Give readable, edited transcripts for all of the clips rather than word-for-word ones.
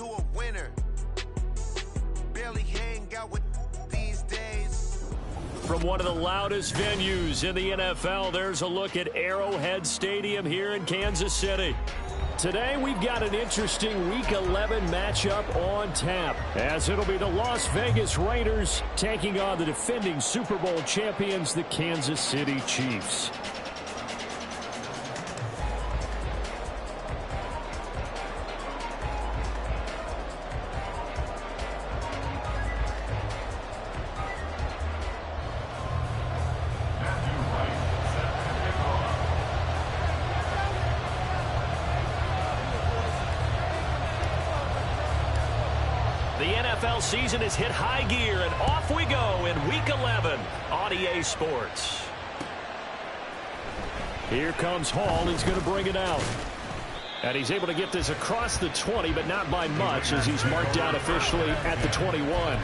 to a winner. Barely hang out with these days. From one of the loudest venues in the NFL, there's a look at Arrowhead Stadium here in Kansas City. Today, we've got an interesting Week 11 matchup on tap, as it'll be the Las Vegas Raiders taking on the defending Super Bowl champions, the Kansas City Chiefs. The NFL season has hit high gear, and off we go in Week 11 on EA Sports. Here comes Hall. He's going to bring it out. And he's able to get this across the 20, but not by much, as he's marked down officially at the 21.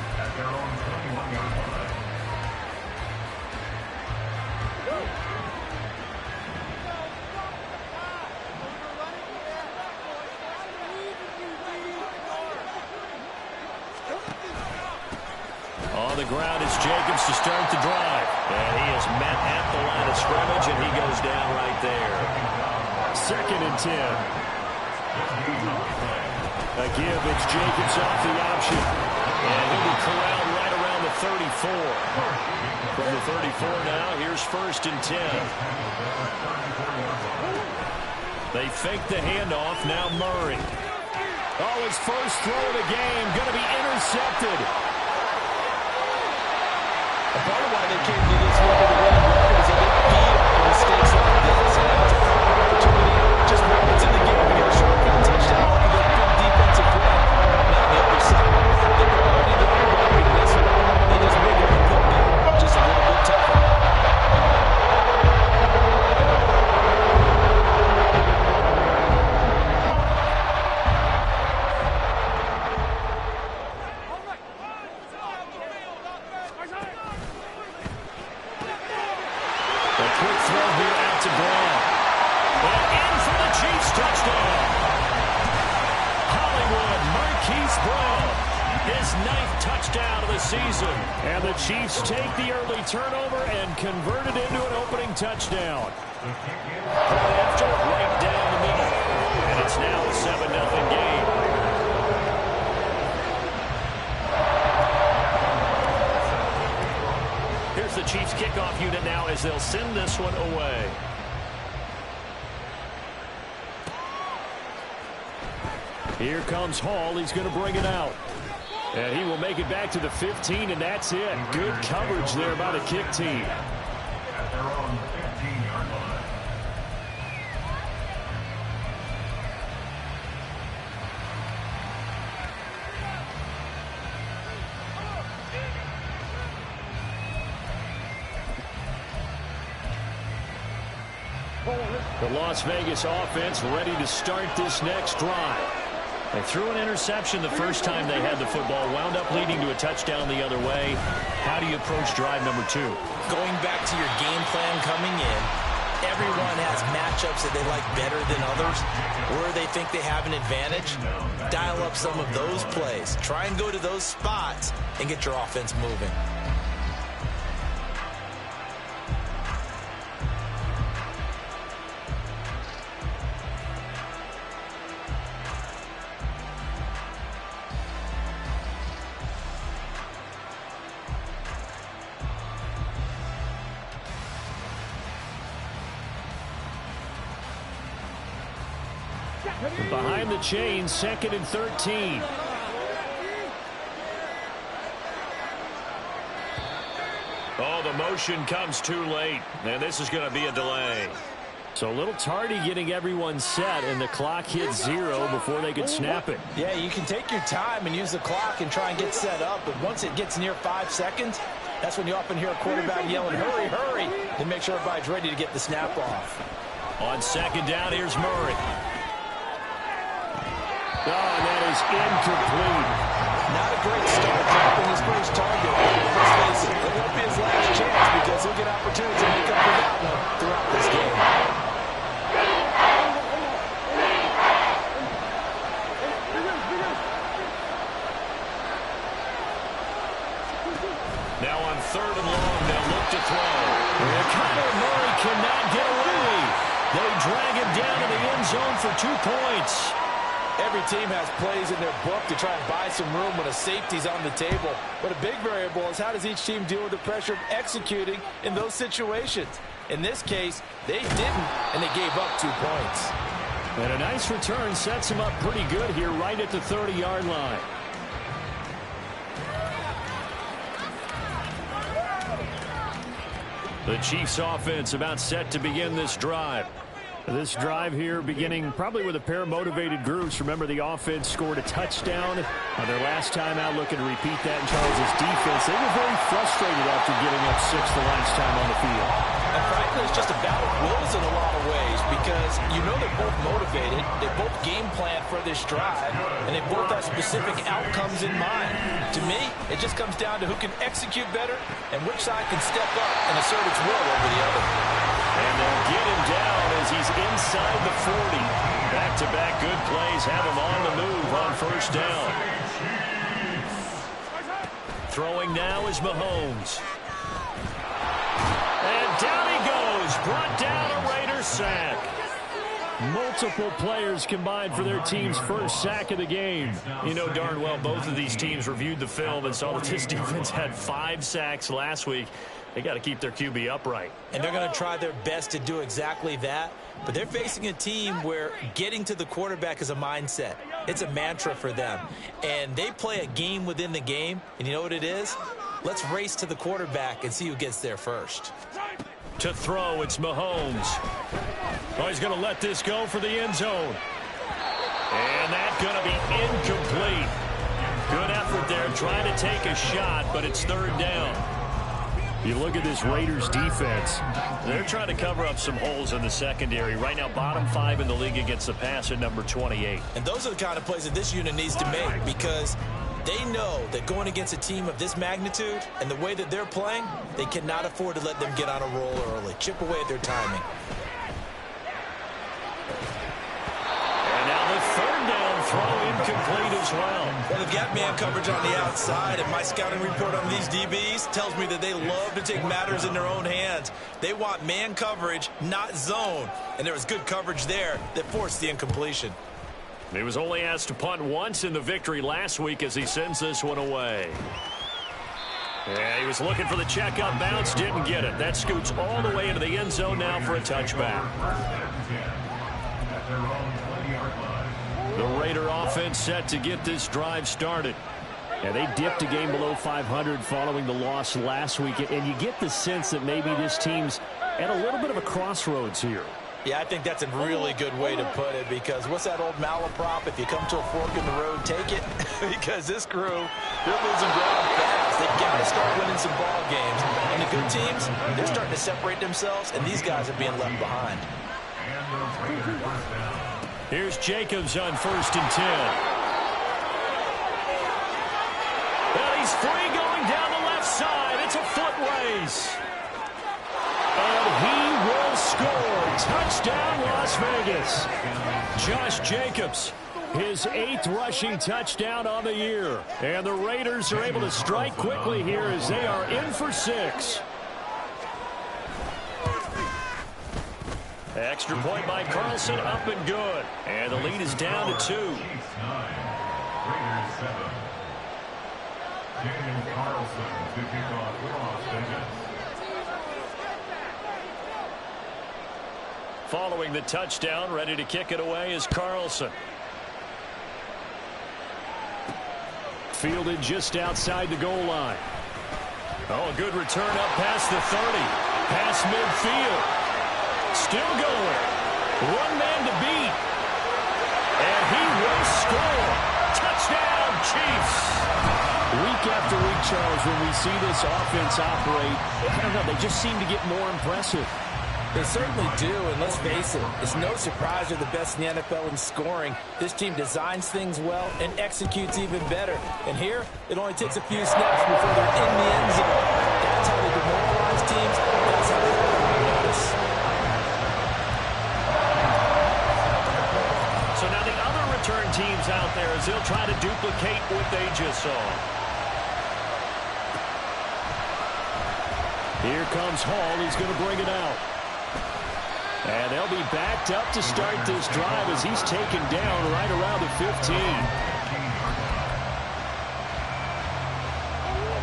On the ground is Jacobs to start the drive. And he is met at the line of scrimmage, and he goes down right there. 2nd and 10. A give, it's Jacobs off the option. And he'll be corralled right around the 34. From the 34 now, here's 1st and 10. They fake the handoff, now Murray. Oh, his first throw of the game, going to be intercepted. Part of why they came to this one with a winning record is they didn't beat on mistakes like this. And that's a great opportunity. Just moments in the game to get a shortcut touchdown. Look at that good defensive play. Now on the other side, they probably need to override this one. They just made it just a little bit tougher. Season. And the Chiefs take the early turnover and convert it into an opening touchdown. After right down the middle. And it's now a 7-0 game. Here's the Chiefs kickoff unit now as they'll send this one away. Here comes Hall. He's going to bring it out. And he will make it back to the 15, and that's it. Good coverage there by the kick team. The Las Vegas offense ready to start this next drive. They threw an interception the first time they had the football, wound up leading to a touchdown the other way. How do you approach drive number 2? Going back to your game plan coming in, everyone has matchups that they like better than others, where they think they have an advantage. Dial up some of those plays. Try and go to those spots and get your offense moving. Behind the chains, 2nd and 13. Oh, the motion comes too late, and this is going to be a delay. So a little tardy getting everyone set, and the clock hits 0 before they could snap it. Yeah, you can take your time and use the clock and try and get set up, but once it gets near 5 seconds, that's when you often hear a quarterback yelling, hurry, hurry, to make sure everybody's ready to get the snap off. On 2nd down, here's Murray. Oh, that is incomplete. Not a great start dropping his first target. Let's face it, it won't be his last chance because he'll get opportunities to make up for that one throughout this game. to drag him down in the end zone for 2 points. Every team has plays in their book to try and buy some room when a safety's on the table. But a big variable is how does each team deal with the pressure of executing in those situations. In this case, they didn't, and they gave up 2 points. And a nice return sets him up pretty good here right at the 30-yard line. The Chiefs offense about set to begin this drive. This drive here beginning probably with a pair of motivated groups. Remember, the offense scored a touchdown on their last time out, looking to repeat that in Charles' defense. They were very frustrated after giving up 6 the last time on the field. And frankly, it's just a battle of wills in a lot of ways because you know they're both motivated, they both game plan for this drive, and they both have specific outcomes in mind. To me, it just comes down to who can execute better and which side can step up and assert its will over the other. And they'll get him down as he's inside the 40. Back-to-back good plays have him on the move on first down. Throwing now is Mahomes. And down he goes. Brought down a Raider sack. Multiple players combined for their team's first sack of the game. You know darn well both of these teams reviewed the film and saw that this defense had 5 sacks last week. They got to keep their QB upright. And they're going to try their best to do exactly that. But they're facing a team where getting to the quarterback is a mindset. It's a mantra for them. And they play a game within the game. And you know what it is? Let's race to the quarterback and see who gets there first. To throw, it's Mahomes. Oh, he's going to let this go for the end zone. And that's going to be incomplete. Good effort there trying to take a shot, but it's 3rd down. You look at this Raiders defense. They're trying to cover up some holes in the secondary. Right now, bottom 5 in the league against the pass at number 28. And those are the kind of plays that this unit needs to make because they know that going against a team of this magnitude and the way that they're playing, they cannot afford to let them get on a roll early. Chip away at their timing. And now the 3rd down throw incomplete as well. Well, they've got man coverage on the outside, and my scouting report on these DBs tells me that they love to take matters in their own hands. They want man coverage, not zone. And there was good coverage there that forced the incompletion. He was only asked to punt once in the victory last week as he sends this one away. Yeah, he was looking for the check-up bounce, didn't get it. That scoots all the way into the end zone now for a touchback. The Raider offense set to get this drive started. Yeah, they dipped a game below 500 following the loss last week, and you get the sense that maybe this team's at a little bit of a crossroads here. Yeah, I think that's a really good way to put it because what's that old malaprop? If you come to a fork in the road, take it. Because this crew, they're losing ground fast. They've got to start winning some ball games. And the good teams, they're starting to separate themselves, and these guys are being left behind. Here's Jacobs on 1st and 10. Well, he's free going down the left side. It's a foot race. And he will score. Touchdown, Las Vegas. Josh Jacobs, his 8th rushing touchdown on the year. And the Raiders are able to strike quickly here as they are in for 6. Extra point by Carlson, up and good. And the lead is down to 2. Following the touchdown, ready to kick it away is Carlson. Fielded just outside the goal line. Oh, a good return up past the 30. Past midfield. Still going. One man to beat. And he will score. Touchdown, Chiefs. Week after week, Charles, when we see this offense operate, I don't know, they just seem to get more impressive. They certainly do, and let's face it, it's no surprise they're the best in the NFL in scoring. This team designs things well and executes even better. And here, it only takes a few snaps before they're in the end zone. That's how they demoralize teams. That's how they notice. So now the other return teams out there as they'll try to duplicate what they just saw. Here comes Hall. He's going to bring it out. And they'll be backed up to start this drive as he's taken down right around the 15.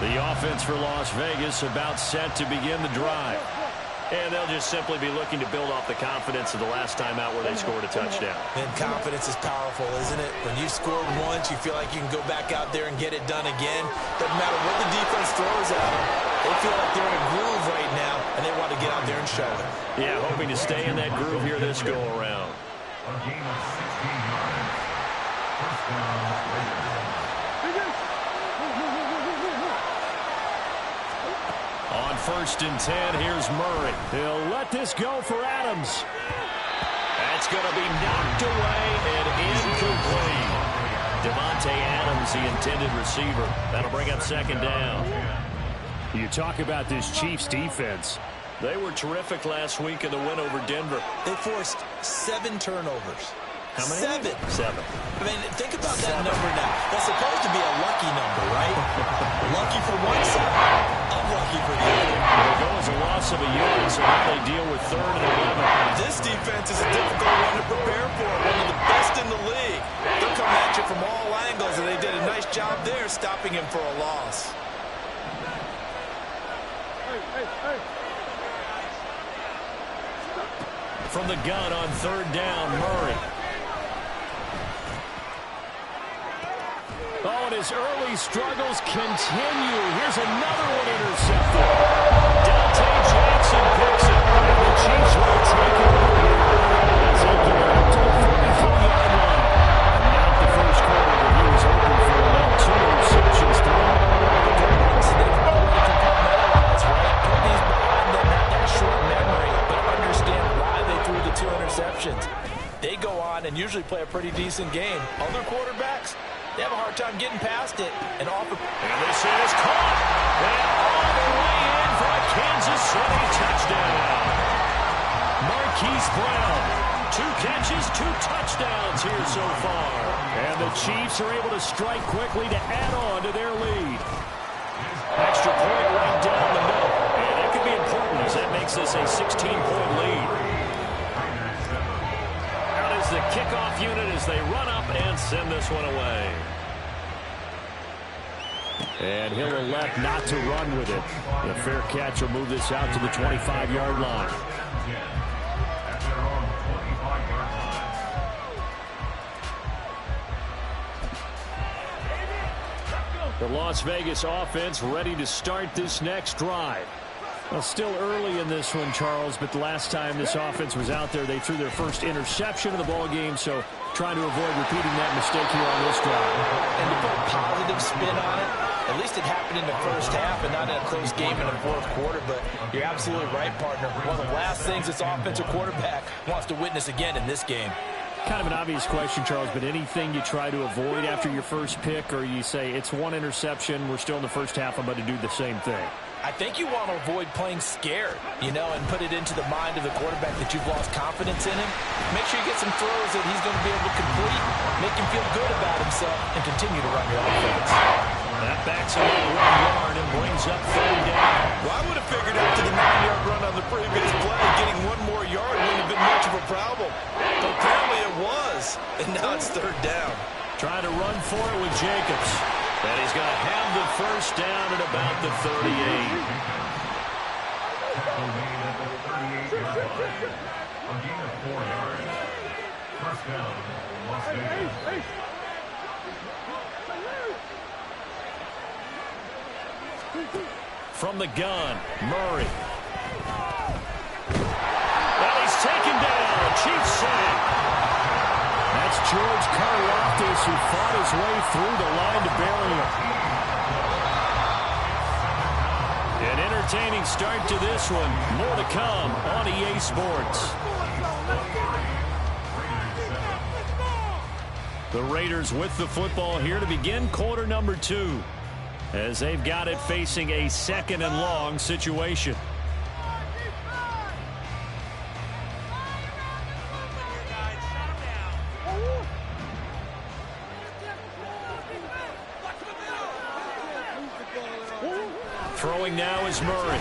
The offense for Las Vegas about set to begin the drive. And they'll just simply be looking to build off the confidence of the last time out where they scored a touchdown. And confidence is powerful, isn't it? When you've scored once, you feel like you can go back out there and get it done again. Doesn't matter what the defense throws at them. They feel like they're in a groove right now, and they want to get out there and show it. Yeah, hoping to stay in that groove here this go-around. On 1st and 10, here's Murray. He'll let this go for Adams. That's going to be knocked away and incomplete. Devontae Adams, the intended receiver. That'll bring up 2nd down. You talk about this Chiefs defense. They were terrific last week in the win over Denver. They forced 7 turnovers. How many? 7. I mean, think about that number now. That's supposed to be a lucky number, right? Lucky for one side, unlucky for the other. They go as a loss of a yard, so now they deal with 3rd and 11. This defense is a difficult one to prepare for. One of the best in the league. They'll come at you from all angles, and they did a nice job there stopping him for a loss. From the gun on 3rd down, Murray. Oh, and his early struggles continue. Here's another one intercepted. Dante Jackson picks it. And the Chiefs will take it over here as they get up to the 44-yard line. And now the first quarter, but he was open for about 2 interceptions through. That's right. Put these behind them, not that short memory, but understand why they threw the 2 interceptions. They go on and usually play a pretty decent game. Other quarterbacks, they have a hard time getting past it and offer. And this is caught. And all the way in for a Kansas City touchdown. Marquise Brown, 2 catches, 2 touchdowns here so far. And the Chiefs are able to strike quickly to add on to their lead. Extra point right down the middle. And that could be important as that makes this a 16-point lead. Out is the kickoff unit as they run up and send this one away. And he'll elect not to run with it. The fair catch will move this out to the 25-yard line. The Las Vegas offense ready to start this next drive. Well, still early in this one, Charles, but the last time this offense was out there, they threw their first interception of the ball game, so trying to avoid repeating that mistake here on this drive. And to put a positive spin on it, at least it happened in the first half and not in a close game in the 4th quarter, but you're absolutely right, partner. One of the last things this offensive quarterback wants to witness again in this game. Kind of an obvious question, Charles, but anything you try to avoid after your first pick, or you say it's 1 interception, we're still in the first half, I'm about to do the same thing? I think you want to avoid playing scared, and put it into the mind of the quarterback that you've lost confidence in him. Make sure you get some throws that he's going to be able to complete, make him feel good about himself, and continue to run your offense. That backs him up 1 yard and brings up 3rd down. Well, I would have figured after the 9-yard run on the previous play, getting 1 more yard wouldn't have been much of a problem. But apparently it was, and now it's 3rd down. Trying to run for it with Jacobs. And he's going to have the first down at about the 38. From the gun, Murray. And he's taken down. Chiefs sack. That's George Karlaftis, who fought his way through the line to bury him. An entertaining start to this one. More to come on EA Sports. The Raiders with the football here to begin quarter number 2. As they've got it facing a 2nd and long situation. Throwing now is Murray.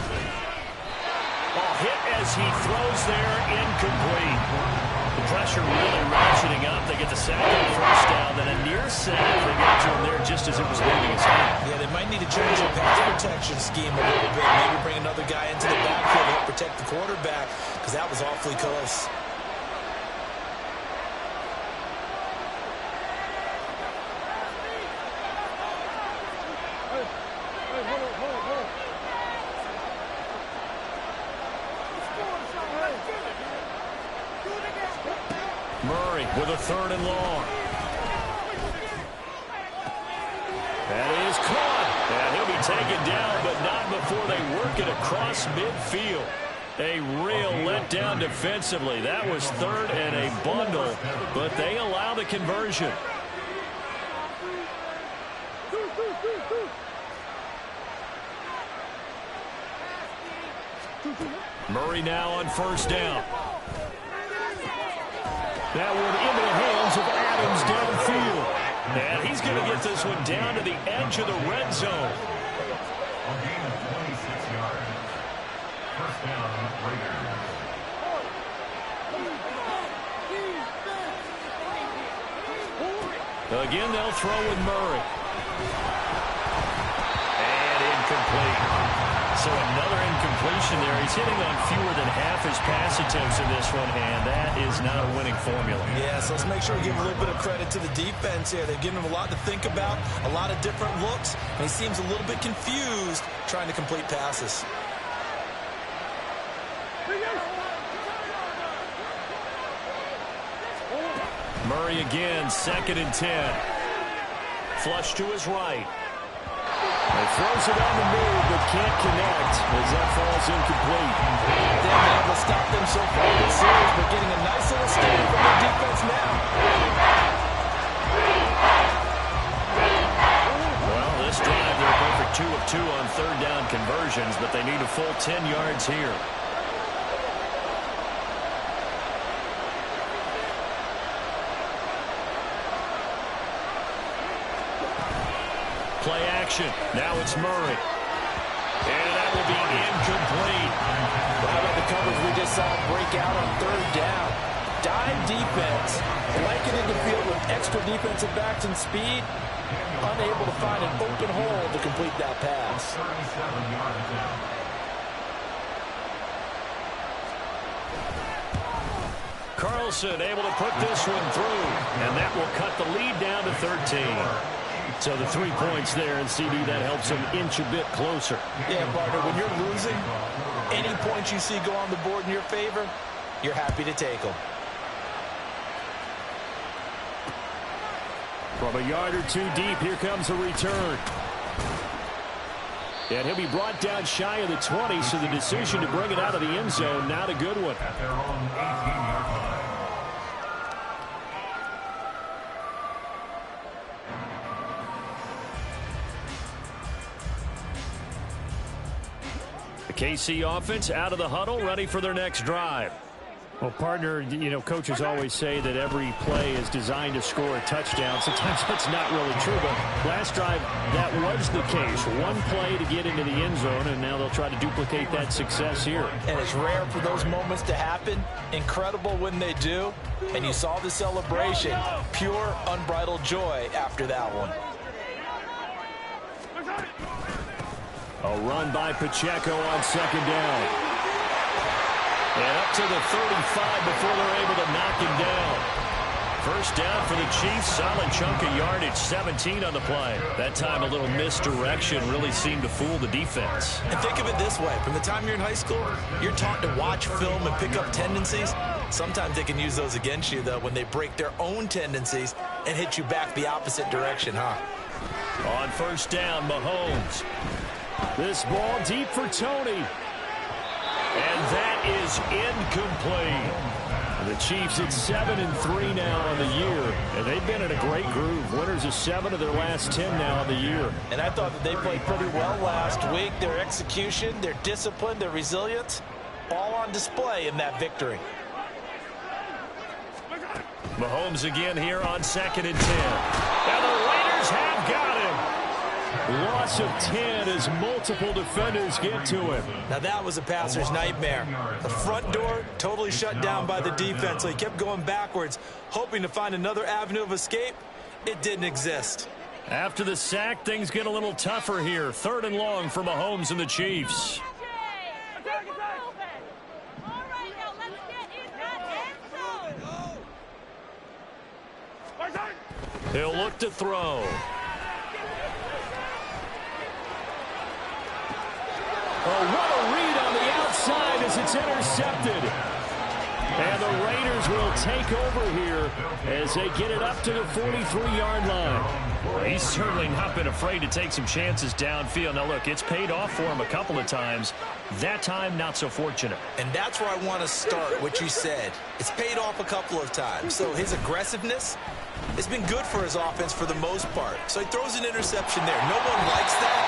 Ball hit as he throws there, incomplete. The pressure really ratcheting up. They get the sack on first down, then a near sack. They got to him there just as it was leaving his hand. Yeah, they might need to change their pass protection scheme a little bit. Maybe bring another guy into the backfield to help protect the quarterback, because that was awfully close. Murray with a 3rd and long. That is caught. And he'll be taken down, but not before they work it across midfield. A real letdown defensively. That was 3rd and a bundle, but they allow the conversion. Murray now on 1st down. That one into the hands of Adams downfield. And he's going to get this one down to the edge of the red zone. A gain of 26 yards. 1st down, Raiders. Again, they'll throw with Murray. And incomplete. So another incompletion there. He's hitting on fewer than half his pass attempts in this one, and that is not a winning formula. Yeah, so let's make sure we give a little bit of credit to the defense here. They've given him a lot to think about, a lot of different looks, and he seems a little bit confused trying to complete passes. Murray again, 2nd and 10. Flush to his right. He throws it on the move, but can't connect as that falls incomplete. They've been able to stop them so far this series, but getting a nice little stand from their defense now. Well, this drive, they're going for 2 of 2 on 3rd down conversions, but they need a full 10 yards here. Play action. Now it's Murray. And that will be incomplete. How about the coverage we just saw break out on 3rd down? Dime defense, blanketed the field with extra defensive backs and speed, unable to find an open hole to complete that pass. 37 yards out. Carlson able to put this one through, and that will cut the lead down to 13. So the 3 points there, and CD, that helps them inch a bit closer. Yeah, partner, when you're losing, any points you see go on the board in your favor, you're happy to take them. From a yard or 2 deep, here comes a return. And he'll be brought down shy of the 20, so the decision to bring it out of the end zone, not a good one. At their own 18-yard line. The KC offense out of the huddle, ready for their next drive. Well, partner, you know, coaches always say that every play is designed to score a touchdown. Sometimes that's not really true, but last drive, that was the case. One play to get into the end zone, and now they'll try to duplicate that success here. And it's rare for those moments to happen. Incredible when they do. And you saw the celebration. Pure, unbridled joy after that one. A run by Pacheco on 2nd down. And up to the 35 before they're able to knock him down. 1st down for the Chiefs. Solid chunk of yardage, 17 on the play. That time a little misdirection really seemed to fool the defense. And think of it this way. From the time you're in high school, you're taught to watch film and pick up tendencies. Sometimes they can use those against you, though, when they break their own tendencies and hit you back the opposite direction, huh? On 1st down, Mahomes. This ball deep for Tony. And that is incomplete. The Chiefs at 7-3 now on the year, and they've been in a great groove. Winners of 7 of their last 10 now on the year. And I thought that they played pretty well last week. Their execution, their discipline, their resilience, all on display in that victory. Mahomes again here on 2nd and 10. And the Raiders have got him. Loss of 10 as multiple defenders get to him. Now that was a passer's nightmare. The front door totally shut down by the defense, so he kept going backwards, hoping to find another avenue of escape. It didn't exist. After the sack, things get a little tougher here. 3rd and long for Mahomes and the Chiefs. He'll look to throw. Oh, what a read on the outside as it's intercepted. And the Raiders will take over here as they get it up to the 43-yard line. He's certainly not been afraid to take some chances downfield. Now, look, it's paid off for him a couple of times. That time, not so fortunate. And that's where I want to start, what you said. It's paid off a couple of times. So his aggressiveness has been good for his offense for the most part. So he throws an interception there. No one likes that,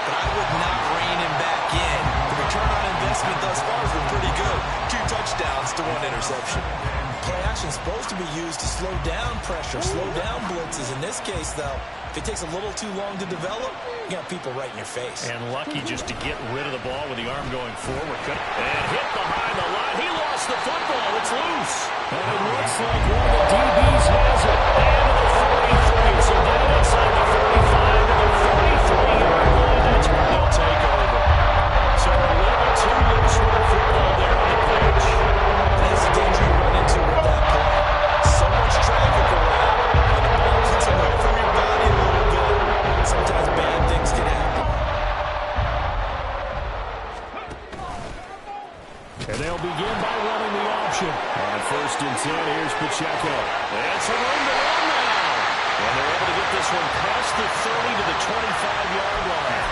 but I would not rein him back in. The return on investment thus far has been pretty good. 2 touchdowns to 1 interception. Play action is supposed to be used to slow down pressure, slow down blitzes. In this case, though, if it takes a little too long to develop, you got people right in your face. And lucky just to get rid of the ball with the arm going forward. And hit behind the line. He lost the football. It's loose. And it looks like one of the DBs has it. And to the 43. So get it inside the 35 to the 43-yard line. That's where they'll take over. So a little too loose with the football there on the pitch. That's the danger you run into with that play. So much traffic around. When the ball gets away from your body a little bit, sometimes bad things can happen. And they'll begin by running the option. On 1st and 10, here's Pacheco. And some room to run now. And they're able to get this one past the 30 to the 25-yard line.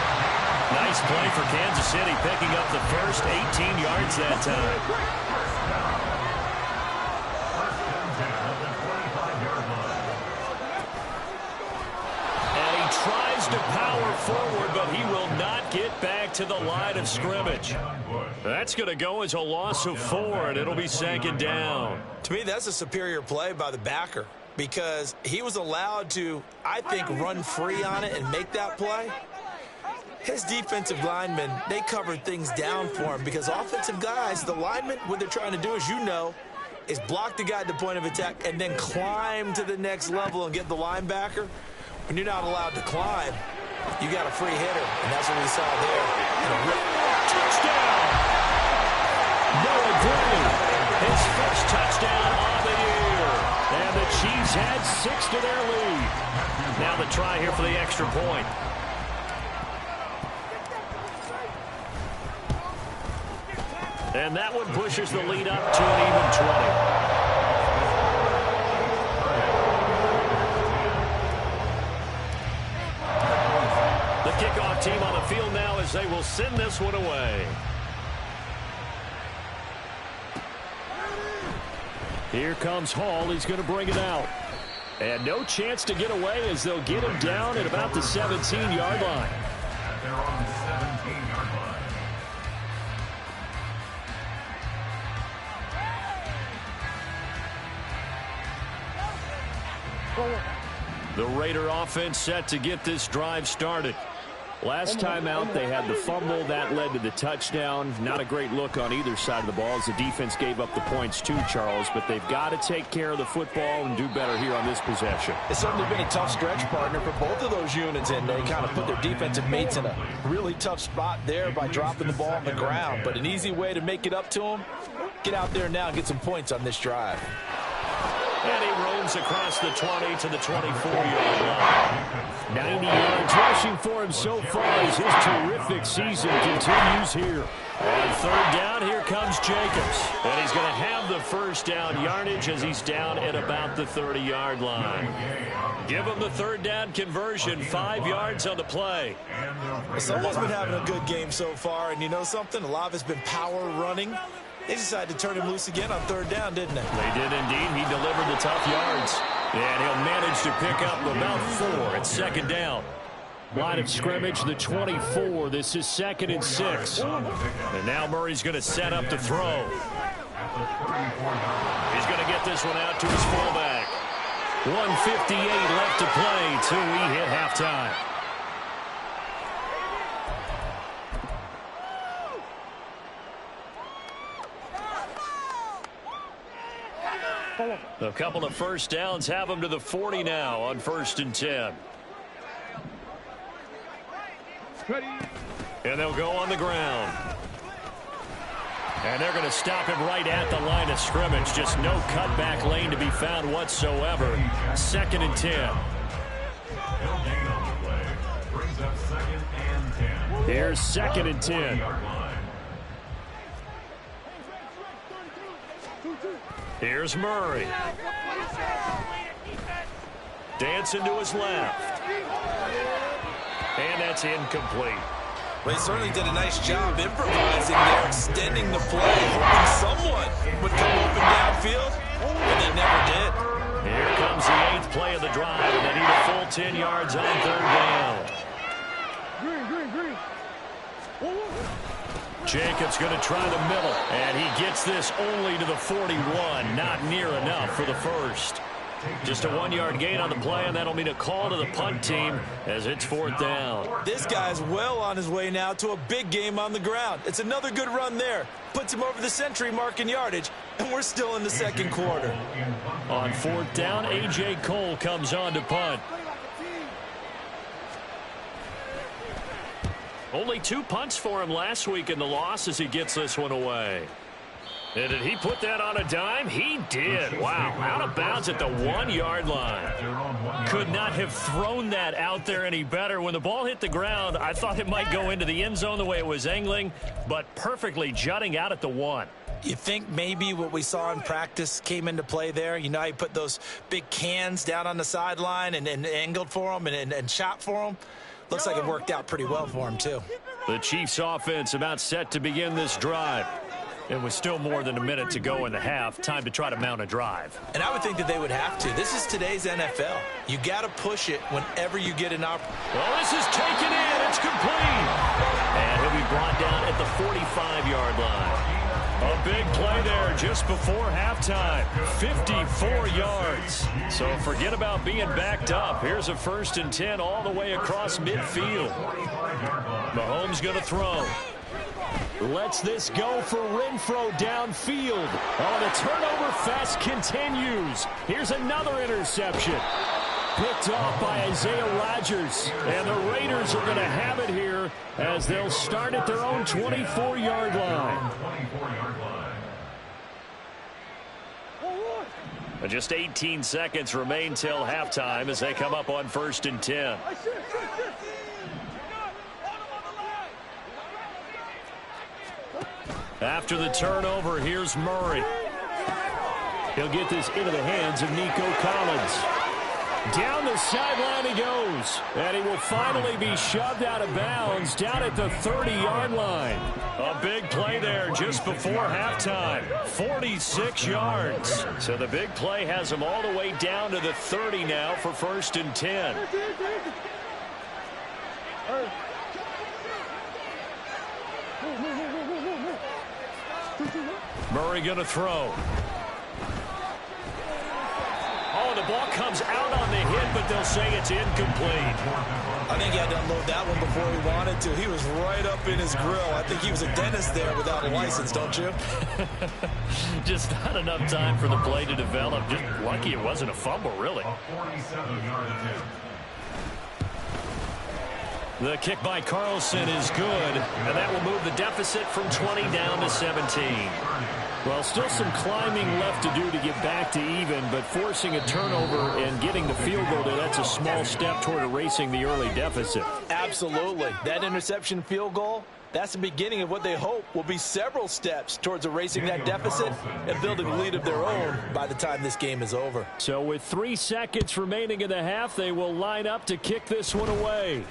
Nice play for Kansas City, picking up the first 18 yards that time. Tries to power forward, but he will not get back to the line of scrimmage. That's going to go as a loss of 4, and it'll be 2nd down. To me, that's a superior play by the backer because he was allowed to, I think, run free on it and make that play. His defensive linemen, they covered things down for him because offensive guys, the linemen, what they're trying to do, as you know, is block the guy at the point of attack and then climb to the next level and get the linebacker. When you're not allowed to climb, you got a free hitter, and that's what we saw there. Touchdown! Noah Gray, his first touchdown of the year. And the Chiefs add 6 to their lead. Now the try here for the extra point. And that one pushes the lead up to an even 20. Kickoff team on the field now as they will send this one away. Here comes Hall. He's going to bring it out. And no chance to get away as they'll get him down at about the 17-yard line. They're on the 17-yard line. The Raider offense set to get this drive started. Last time out, they had the fumble. That led to the touchdown. Not a great look on either side of the ball as the defense gave up the points too, Charles. But they've got to take care of the football and do better here on this possession. It's certainly been a tough stretch, partner, for both of those units, and they kind of put their defensive mates in a really tough spot there by dropping the ball on the ground. But an easy way to make it up to them, get out there now and get some points on this drive. And he roams across the 20 to the 24-yard line. 90 yards rushing for him so far as his terrific season continues here. On 3rd down, here comes Jacobs. And he's going to have the first down yardage as he's down at about the 30-yard line. Give him the 3rd down conversion, 5 yards on the play. Someone's been having a good game so far, and you know something? A lot of it's been power running. They decided to turn him loose again on 3rd down, didn't they? They did indeed. He delivered the tough yards. And he'll manage to pick up about 4 at 2nd down. Line of scrimmage, the 24. This is 2nd and 6. And now Murray's going to set up to throw. He's going to get this one out to his fullback. 1:58 left to play till we hit halftime. A couple of first downs have them to the 40 now on 1st and 10. And they'll go on the ground. And they're going to stop him right at the line of scrimmage. Just no cutback lane to be found whatsoever. 2nd and 10. Here's 2nd and 10. Here's Murray. Dancing to his left. And that's incomplete. Well, he certainly did a nice job improvising there, extending the play, hoping someone would come open downfield, and they never did. Here comes the 8th play of the drive, and they need a full 10 yards on 3rd down. Jacobs going to try the middle, and he gets this only to the 41. Not near enough for the first. Just a 1-yard gain on the play, and that'll mean a call to the punt team as it's 4th down. This guy's well on his way now to a big game on the ground. It's another good run there. Puts him over the century mark in yardage, and we're still in the 2nd quarter. On 4th down, A.J. Cole comes on to punt. Only 2 punts for him last week in the loss as he gets this one away. And did he put that on a dime? He did. Wow, out of bounds at the 1-yard line. Could not have thrown that out there any better. When the ball hit the ground, I thought it might go into the end zone the way it was angling, but perfectly jutting out at the 1. You think maybe what we saw in practice came into play there? You know how you put those big cans down on the sideline and angled for them and shot for them? Looks like it worked out pretty well for him, too. The Chiefs offense about set to begin this drive. It was still more than a minute to go in the half. Time to try to mount a drive. And I would think that they would have to. This is today's NFL. You got to push it whenever you get an opportunity. Well, this is taken in. It's complete. And he'll be brought down at the 45-yard line. A big play there just before halftime. 54 yards. So forget about being backed up. Here's a 1st and 10 all the way across midfield. Mahomes going to throw. Lets this go for Renfro downfield. Oh, the turnover fest continues. Here's another interception. Picked off by Isaiah Rodgers. And the Raiders are going to have it here as they'll start at their own 24-yard line. Just 18 seconds remain till halftime as they come up on 1st and 10. After the turnover, here's Murray. He'll get this into the hands of Nico Collins. Down the sideline he goes. And he will finally be shoved out of bounds down at the 30-yard line. A big play there just before halftime. 46 yards. So the big play has him all the way down to the 30 now for 1st and 10. Murray going to throw. Oh, the ball comes out on the hit, but they'll say it's incomplete. I think he had to unload that one before he wanted to. He was right up in his grill. I think he was a dentist there without a license, don't you? Just not enough time for the play to develop. Just lucky it wasn't a fumble, really. The kick by Carlson is good, and that will move the deficit from 20 down to 17. Well, still some climbing left to do to get back to even, but forcing a turnover and getting the field goal there, that's a small step toward erasing the early deficit. Absolutely. That interception field goal, that's the beginning of what they hope will be several steps towards erasing that deficit and building a lead of their own by the time this game is over. So with 3 seconds remaining in the half, they will line up to kick this one away.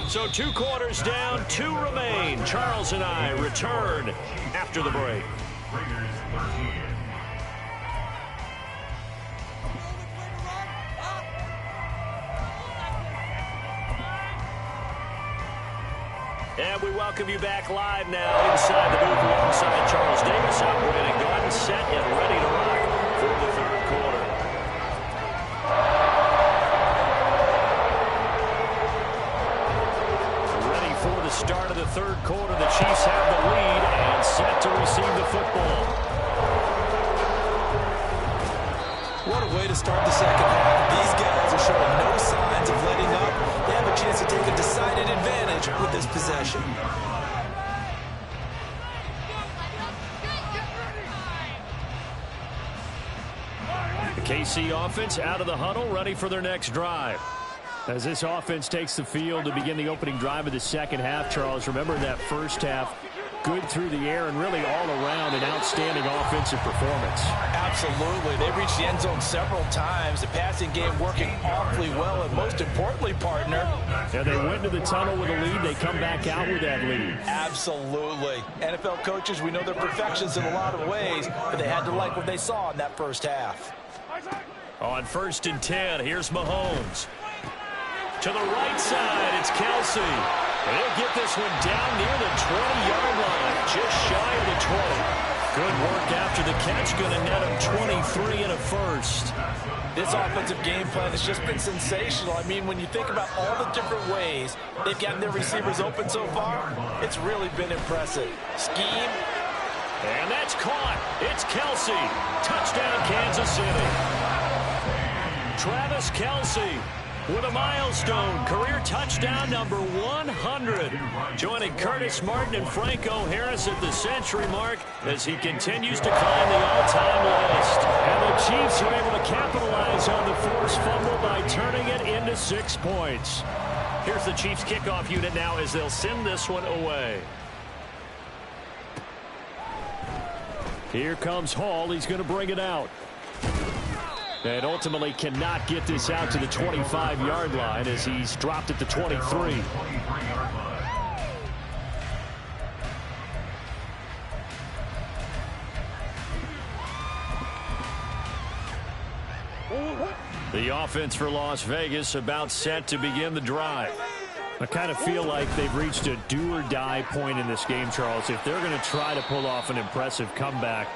So 2 quarters down, 2 remain. Charles and I return after the break. And we welcome you back live now inside the booth alongside Charles Davis, operating gun, set, and ready to rock for the 3rd quarter. Ready for the start of the 3rd quarter. The Chiefs have KC offense out of the huddle, ready for their next drive. As this offense takes the field to begin the opening drive of the second half, Charles, remember that first half, good through the air and really all around an outstanding offensive performance. Absolutely. They reached the end zone several times. The passing game working awfully well, and most importantly, partner. Yeah, they went to the tunnel with a lead. They come back out with that lead. Absolutely. NFL coaches, we know they're perfectionists in a lot of ways, but they had to like what they saw in that first half. On 1st and 10, here's Mahomes. To the right side, it's Kelsey. They'll get this one down near the 20-yard line, just shy of the 20. Good work after the catch, going to net him 23 and a first. This offensive game plan has just been sensational. I mean, when you think about all the different ways they've gotten their receivers open so far, it's really been impressive. Scheme. And that's caught. It's Kelsey. Touchdown, Kansas City. Travis Kelsey with a milestone, career touchdown number 100. Joining Curtis Martin and Franco Harris at the century mark as he continues to climb the all-time list. And the Chiefs are able to capitalize on the forced fumble by turning it into 6 points. Here's the Chiefs kickoff unit now as they'll send this one away. Here comes Hall. He's going to bring it out. And ultimately cannot get this out to the 25-yard line as he's dropped at the 23. The offense for Las Vegas about set to begin the drive. I kind of feel like they've reached a do-or-die point in this game, Charles. If they're going to try to pull off an impressive comeback,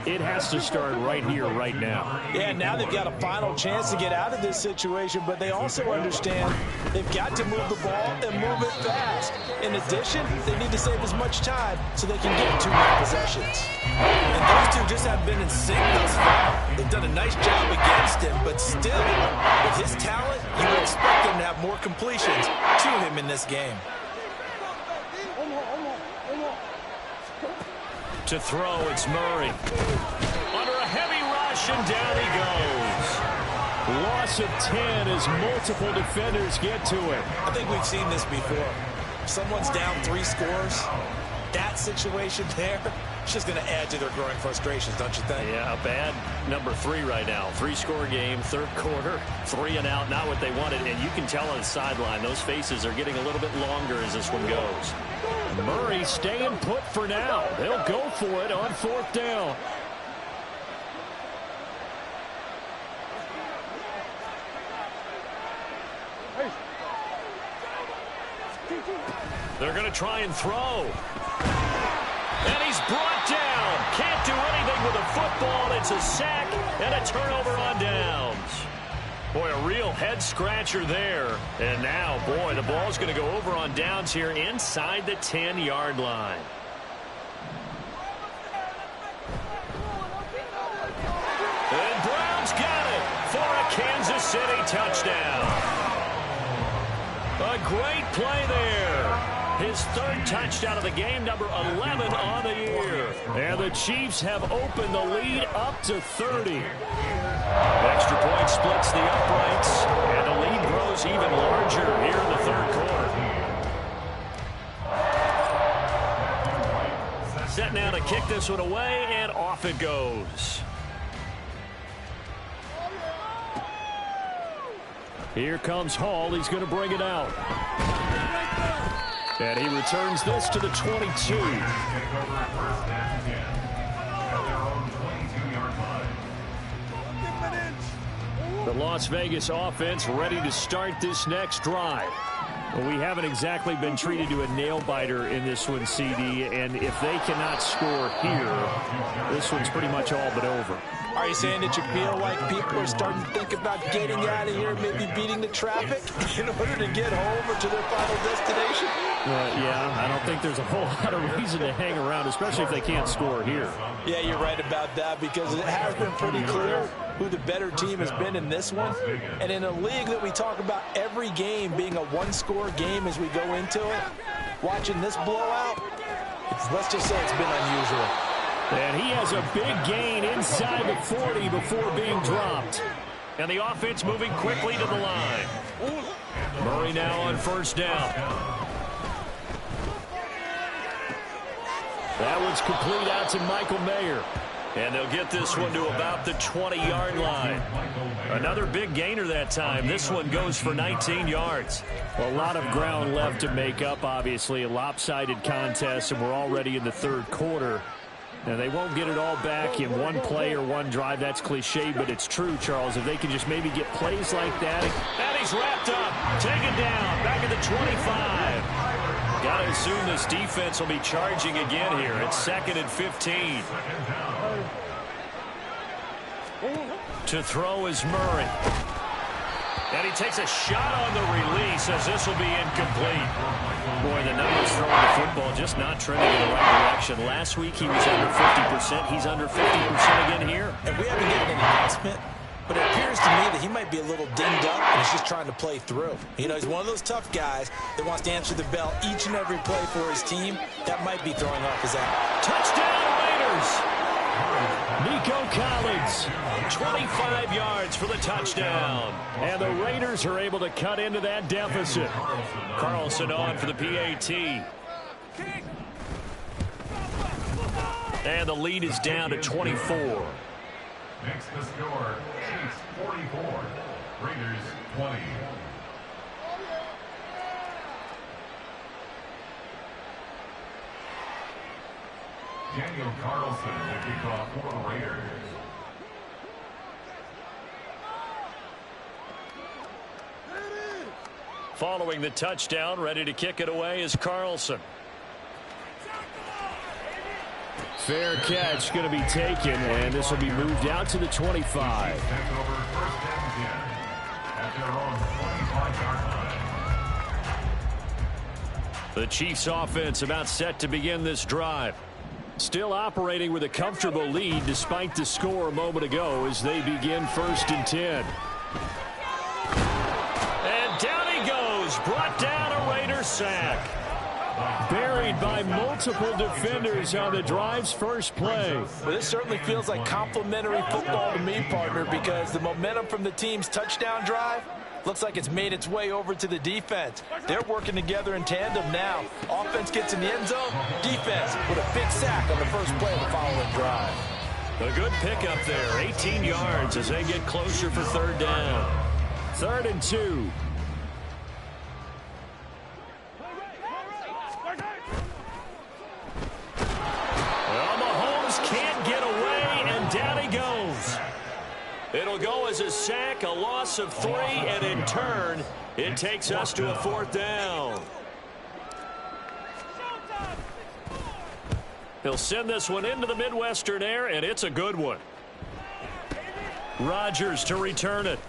it has to start right here, right now. Yeah, now they've got a final chance to get out of this situation, but they also understand they've got to move the ball and move it fast. In addition, they need to save as much time so they can get 2 more possessions. And those two just haven't been in sync thus far. They've done a nice job against him, but still, with his talent, you would expect him to have more completions to him in this game. To throw, it's Murray. Under a heavy rush, and down he goes. Loss of 10 as multiple defenders get to it. I think we've seen this before. Someone's down 3 scores. That situation there, it's just going to add to their growing frustrations, don't you think? Yeah, a bad number 3 right now. 3-score game, 3rd quarter, 3 and out, not what they wanted. And you can tell on the sideline, those faces are getting a little bit longer as this one goes. Murray staying put for now. They'll go for it on 4th down. They're going to try and throw. And he's brought down. Can't do anything with a football. It's a sack and a turnover on downs. Boy, a real head-scratcher there. And now, boy, the ball's going to go over on downs here inside the 10-yard line. And Brown's got it for a Kansas City touchdown. A great play there. His 3rd touchdown of the game, number 11 on the year. And the Chiefs have opened the lead up to 30. Extra point splits the uprights, and the lead grows even larger here in the 3rd quarter. Set now to kick this one away, and off it goes. Here comes Hall. He's going to bring it out. And he returns this to the 22. The Las Vegas offense ready to start this next drive. Well, we haven't exactly been treated to a nail-biter in this one, CD, and if they cannot score here, this one's pretty much all but over. Are you saying that you feel like people are starting to think about getting out of here, maybe beating the traffic in order to get home or to their final destination? Yeah, I don't think there's a whole lot of reason to hang around, especially if they can't score here. Yeah, you're right about that because it has been pretty clear who the better team has been in this one. And in a league that we talk about every game being a 1-score game as we go into it, watching this blowout, let's just say it's been unusual. And he has a big gain inside the 40 before being dropped. And the offense moving quickly to the line. Murray now on first down. That one's complete out to Michael Mayer. And they'll get this one to about the 20-yard line. Another big gainer that time. This one goes for 19 yards. Well, a lot of ground left to make up, obviously. A lopsided contest, and we're already in the third quarter. Now, they won't get it all back in one play or one drive. That's cliche, but it's true, Charles. If they can just maybe get plays like that. And he's wrapped up. Taken down. Back at the 25. Got to assume this defense will be charging again here. It's 2nd and 15. To throw is Murray. And he takes a shot on the release as this will be incomplete. Boy, the numbers throwing the football just not trending in the right direction. Last week he was under 50%. He's under 50% again here. And we haven't gotten any estimate, but it appears to me that he might be a little dinged up and he's just trying to play through. You know, he's one of those tough guys that wants to answer the bell each and every play for his team. That might be throwing off his act. Touchdown Raiders! Nico Collins. 25 yards for the touchdown. And the Raiders are able to cut into that deficit. Carlson on for the PAT. And the lead is down to 24. Next the score, Chiefs 44, Raiders 20. Daniel Carlson will kick off for Raiders. Following the touchdown, ready to kick it away is Carlson. Fair catch going to be taken, and this will be moved out to the 25. Take over first down 10 at their own 25-yard line. The Chiefs offense about set to begin this drive. Still operating with a comfortable lead despite the score a moment ago as they begin 1st and 10. And down he goes. Brought down a Raider sack. Buried by multiple defenders on the drive's first play. Well, this certainly feels like complimentary football to me, partner, because the momentum from the team's touchdown drive looks like it's made its way over to the defense. They're working together in tandem now. Offense gets in the end zone. Defense with a big sack on the first play of the following drive. A good pickup there. 18 yards as they get closer for 3rd down. 3rd and 2. Well, Mahomes can't get away, and down he goes. It'll go as a sack, a loss of 3, and in turn, it takes us to a 4th down. He'll send this one into the Midwestern air, and it's a good one. Rodgers to return it.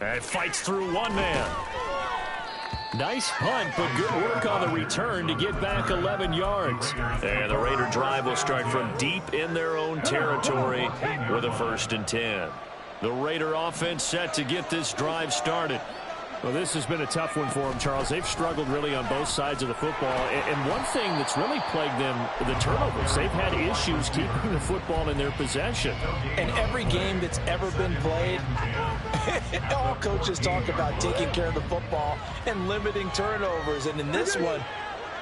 And fights through one man. Nice punt, but good work on the return to get back 11 yards. And the Raider drive will start from deep in their own territory with a 1st and 10. The Raider offense set to get this drive started. Well, this has been a tough one for them, Charles. They've struggled really on both sides of the football. And one thing that's really plagued them, the turnovers. They've had issues keeping the football in their possession. In every game that's ever been played, all coaches talk about taking care of the football and limiting turnovers. And in this one,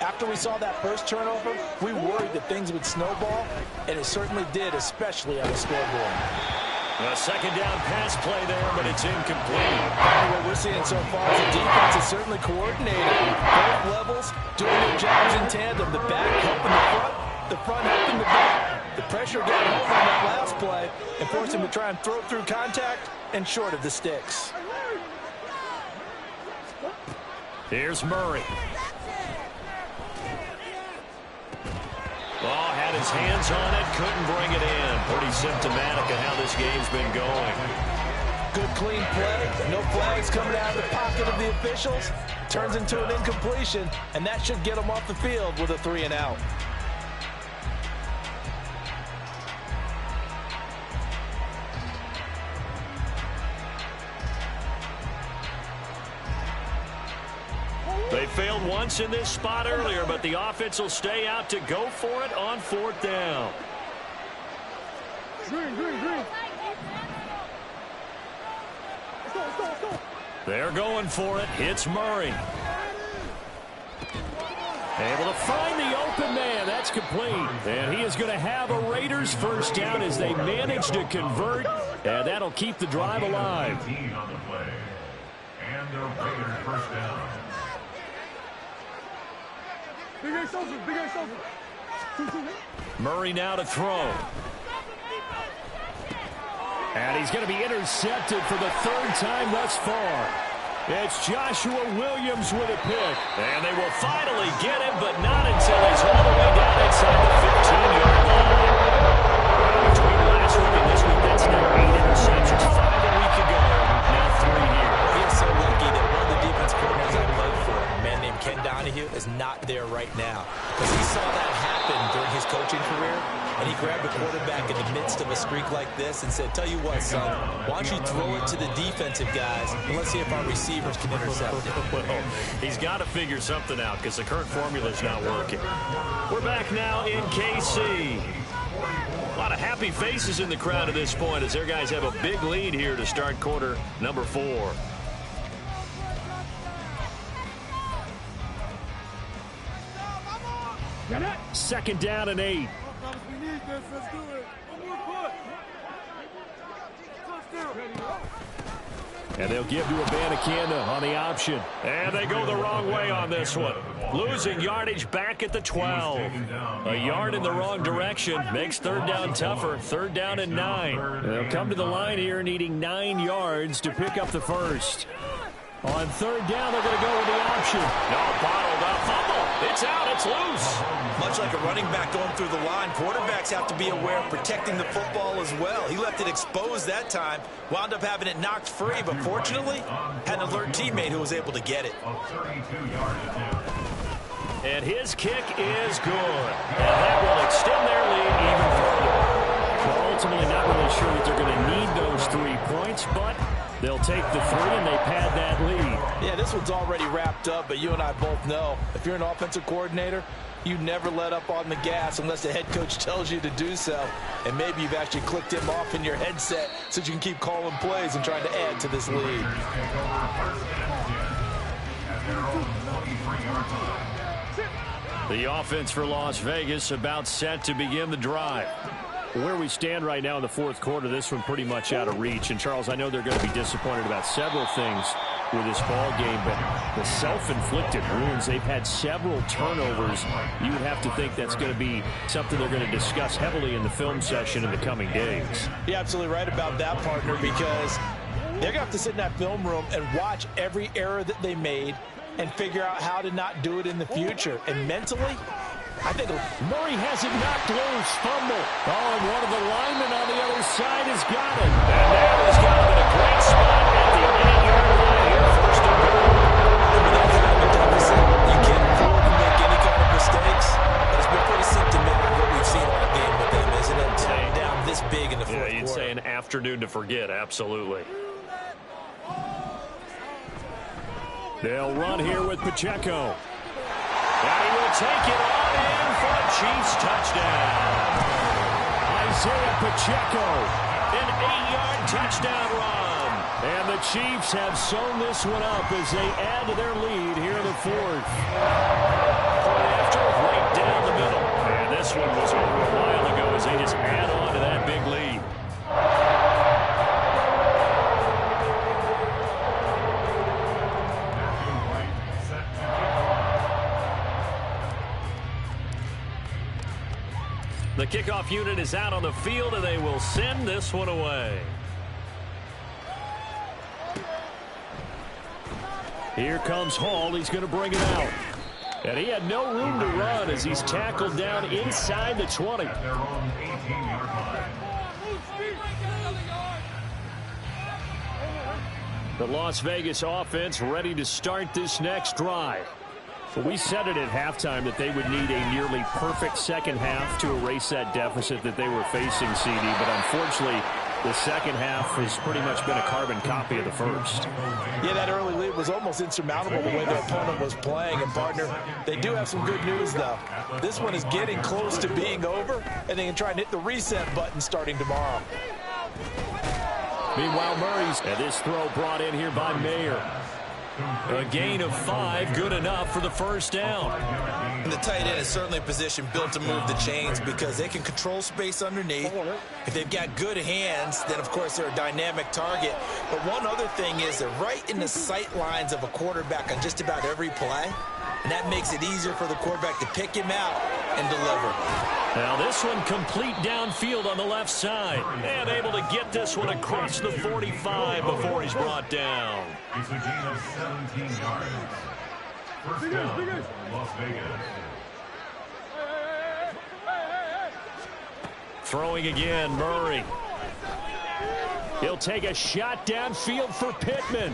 after we saw that first turnover, we worried that things would snowball, and it certainly did, especially on the scoreboard. A 2nd down pass play there, but it's incomplete. What we're seeing so far is the defense is certainly coordinated. Both levels doing their jobs in tandem. The back helping the front helping the back. The pressure got over on that last play and forced him to try and throw through contact and short of the sticks. Here's Murray. Oh, had his hands on it, couldn't bring it in. Pretty symptomatic of how this game's been going. Good clean play, no flags coming out of the pocket of the officials. Turns into an incompletion, and that should get them off the field with a 3 and out. They failed once in this spot earlier, but the offense will stay out to go for it on 4th down. Green. They're going for it. Hits Murray. Able to find the open man. That's complete. And he is going to have a Raiders first down as they manage to convert. And that'll keep the drive alive. On the play. And the Raiders first down. Big A Sosa. Murray now to throw. And he's going to be intercepted for the 3rd time thus far. It's Joshua Williams with a pick. And they will finally get him, but not until he's all the way down inside the 15-yard line. Between last week and this week, that's now 8 interceptions. 5 a week ago. Now 3 here. He is so lucky that one of the defense coordinators I played for, a man named Ken Donahue, is not there right now. Because he saw that happen during his coaching career. And he grabbed the quarterback in the midst of a streak like this and said, tell you what, son, why don't you throw it to the defensive guys, and let's see if our receivers can intercept it. Well, he's got to figure something out because the current formula is not working. We're back now in KC. A lot of happy faces in the crowd at this point as their guys have a big lead here to start quarter number 4. Second down and 8. Let's do it. One more push. And they'll give to Abanikanda on the option. And they go the wrong way on this one. Losing yardage back at the 12. A yard in the wrong direction makes 3rd down tougher. 3rd down and 9. They'll come to the line here needing 9 yards to pick up the first. On 3rd down, they're going to go with the option. No, bottled up. Fumble. It's out. It's loose. Much like a running back going through the line, quarterbacks have to be aware of protecting the football as well. He left it exposed that time, wound up having it knocked free, but fortunately, had an alert teammate who was able to get it. And his kick is good. And that will extend their lead even further. Well, ultimately not really sure that they're going to need those 3 points, but they'll take the 3 and they pad that lead. Yeah, this one's already wrapped up, but you and I both know if you're an offensive coordinator, you never let up on the gas unless the head coach tells you to do so. And maybe you've actually clicked him off in your headset so you can keep calling plays and trying to add to this lead. The offense for Las Vegas about set to begin the drive. Where we stand right now in the 4th quarter, this one pretty much out of reach. And, Charles, I know they're going to be disappointed about several things with this ball game, but the self-inflicted wounds, they've had several turnovers. You would have to think that's going to be something they're going to discuss heavily in the film session in the coming days. You're absolutely right about that, partner, because they're going to have to sit in that film room and watch every error that they made and figure out how to not do it in the future. And mentally, I think Murray has it knocked loose. Fumble. Oh, and one of the linemen on the other side has got it. And now he's got him in a great spot at the 8-yard line here. First and goal. with that kind of a deficit, you can't afford to make any kind of mistakes. But it's been pretty symptomatic of what we've seen all game with them, isn't it? Down this big in the fourth quarter. You'd say an afternoon to forget. Absolutely. They'll run here with Pacheco. And he will take it on in for a Chiefs touchdown. Isaiah Pacheco, an 8-yard touchdown run. And the Chiefs have sewn this one up as they add to their lead here in the 4th. Point after, right down the middle. And this one was over a while ago as they just add on to that big lead. The kickoff unit is out on the field, and they will send this one away. Here comes Hall. He's going to bring it out. And he had no room to run as he's tackled down inside the 20. The Las Vegas offense ready to start this next drive. We said it at halftime that they would need a nearly perfect second half to erase that deficit that they were facing, CD. But unfortunately, The second half has pretty much been a carbon copy of the first. Yeah, that early lead was almost insurmountable the way their opponent was playing. And, partner, they do have some good news, though. This one is getting close to being over, and they can try and hit the reset button starting tomorrow. Meanwhile, Murray's, and this throw brought in here by Mayer. A gain of 5, good enough for the first down. And the tight end is certainly a position built to move the chains because they can control space underneath. If they've got good hands, then, of course, they're a dynamic target. But one other thing is they're right in the sight lines of a quarterback on just about every play. And that makes it easier for the quarterback to pick him out and deliver. Now this one complete downfield on the left side. And able to get this one across the 45 before he's brought down. It's a gain of 17 yards. First down, Las Vegas. Throwing again, Murray. He'll take a shot downfield for Pittman.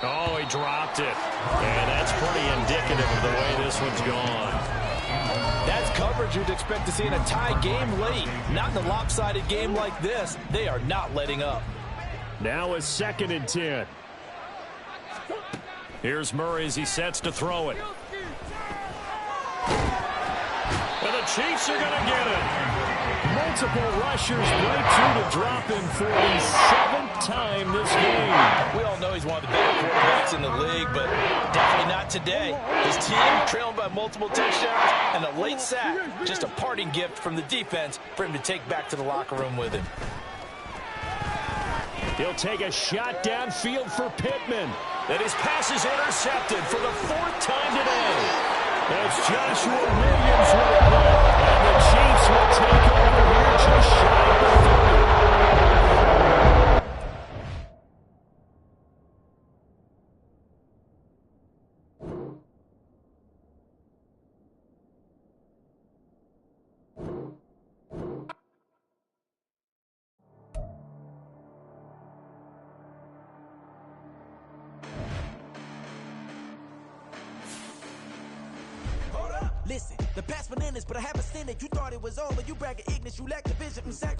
Oh, he dropped it. And that's pretty indicative of the way this one's gone. That's coverage you'd expect to see in a tie game late. Not in a lopsided game like this. They are not letting up. Now a 2nd and 10. Here's Murray as he sets to throw it. And the Chiefs are going to get it. Multiple rushers break through to drop him for the 7th time this game. We all know he's one of the better quarterbacks in the league, but definitely not today. His team trailing by multiple touchdowns and a late sack. Just a parting gift from the defense for him to take back to the locker room with him. He'll take a shot downfield for Pittman. And his pass is intercepted for the 4th time today. That's Joshua Williams with a hit. And the Chiefs will take over here just shy of the 30. Listen, the past bananas, but I haven't seen it. You thought it was over. You bragging ignorance, you lack the vision from sacrifice.